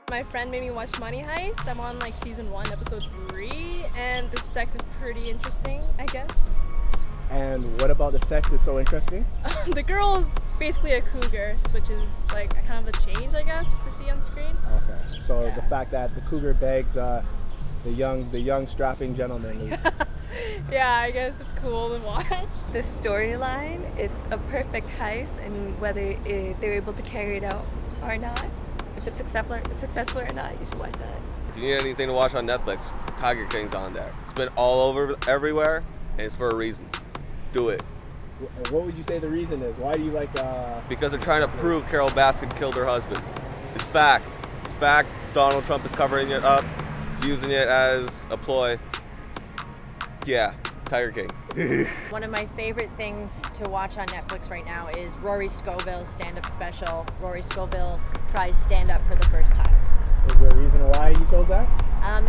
My friend made me watch Money Heist. I'm on like season 1, episode 3, and the sex is pretty interesting, I guess. And what about the sex is so interesting? The girl's basically a cougar, which is like a kind of a change, I guess, to see on screen. Okay. So Yeah. the fact that the cougar begs the young strapping gentleman is Yeah, I guess it's cool to watch. The storyline, it's a perfect heist, and whether they're able to carry it out or not, if it's successful or not, you should watch that. If you need anything to watch on Netflix, Tiger King's on there. It's been all over everywhere, and it's for a reason. Do it. What would you say the reason is? Why do you like Because they're trying to prove Carol Baskin killed her husband. It's fact. It's fact. Donald Trump is covering it up. He's using it as a ploy. Yeah, Tiger King. One of my favorite things to watch on Netflix right now is Rory Scoville's stand-up special. Rory Scoville tries stand-up for the first time. Is there a reason why you chose that?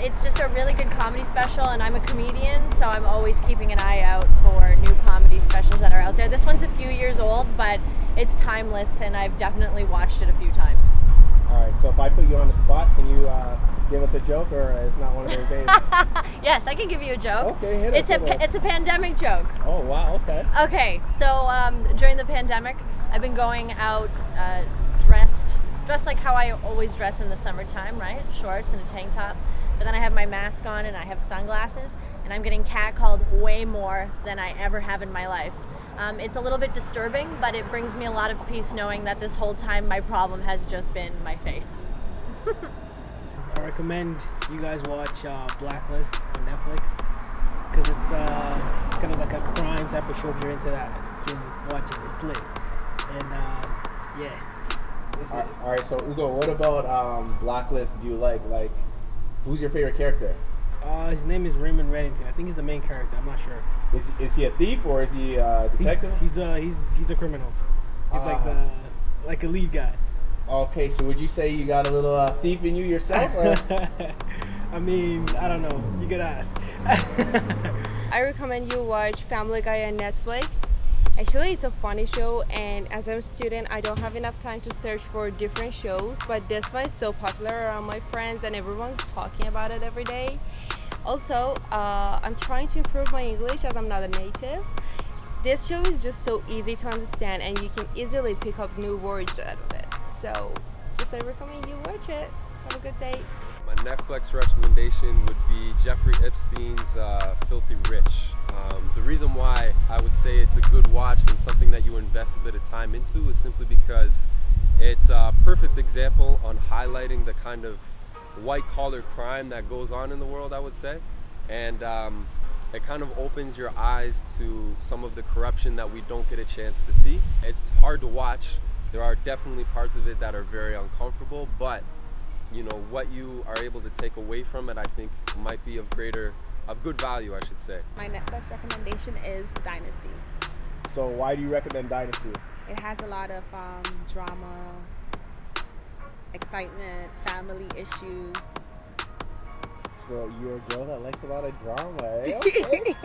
It's just a really good comedy special, and I'm a comedian, so I'm always keeping an eye out for new comedy specials that are out there. This one's a few years old, but it's timeless, and I've definitely watched it a few times. All right, so if I put you on the spot, can you give us a joke, or it's not one of those days? Yes, I can give you a joke. Okay, hit us with it. It's a pandemic joke. Oh, wow, okay. Okay, so during the pandemic, I've been going out dressed like how I always dress in the summertime, right? Shorts and a tank top. But then I have my mask on and I have sunglasses, and I'm getting catcalled way more than I ever have in my life. It's a little bit disturbing, but it brings me a lot of peace knowing that this whole time my problem has just been my face. I recommend you guys watch Blacklist on Netflix, because it's kind of like a crime type of show. If you're into that, you can watch it. It's lit. And yeah, that's it. All right, so Ugo, what about Blacklist do you like? Like, who's your favorite character? His name is Raymond Reddington. I think he's the main character. I'm not sure. Is he a thief or is he a detective? He's a criminal. He's like a lead guy. Okay, so would you say you got a little thief in you yourself? Or? I mean, I don't know. You could ask. I recommend you watch Family Guy on Netflix. Actually, it's a funny show, and as I'm a student, I don't have enough time to search for different shows, but this one is so popular around my friends, and everyone's talking about it every day. Also, I'm trying to improve my English as I'm not a native. This show is just so easy to understand, and you can easily pick up new words out of it. So, I recommend you watch it. Have a good day. My Netflix recommendation would be Jeffrey Epstein's Filthy Rich. The reason why I would say it's a good watch and something that you invest a bit of time into is simply because it's a perfect example on highlighting the kind of white-collar crime that goes on in the world, I would say. And it kind of opens your eyes to some of the corruption that we don't get a chance to see. It's hard to watch. There are definitely parts of it that are very uncomfortable, but you know, what you are able to take away from it, I think, might be of good value, I should say. My Netflix recommendation is Dynasty. So why do you recommend Dynasty? It has a lot of drama, excitement, family issues. So you're a girl that likes a lot of drama, eh? Okay.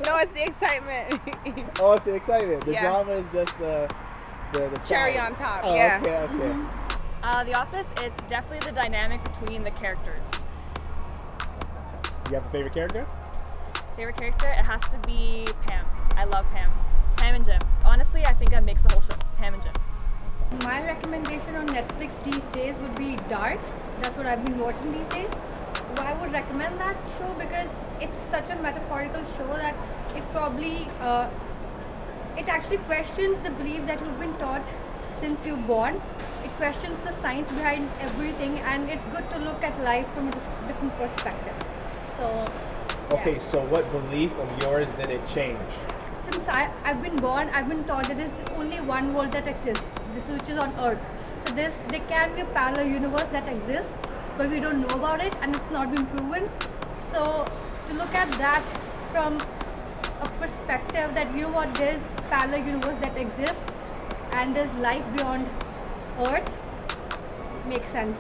No, it's the excitement. Oh, it's the excitement. The Yeah. drama is just the Cherry side. on top, Oh, yeah. Okay. The Office, it's definitely the dynamic between the characters. You have a favorite character? Favorite character? It has to be Pam. I love Pam. Pam and Jim. Honestly, I think that makes the whole show. Pam and Jim. My recommendation on Netflix these days would be Dark. That's what I've been watching these days. Why I would recommend that show? Because it's such a metaphorical show that it probably it actually questions the belief that you've been taught since you're born. It questions the science behind everything, and it's good to look at life from a different perspective. So Okay, so what belief of yours did it change? since I've been born, I've been taught that there's only one world that exists, which is on Earth. So there can be a parallel universe that exists, but we don't know about it, and it's not been proven. So to look at that from a perspective that, you know what, there's a parallel universe that exists, and there's life beyond Earth, makes sense.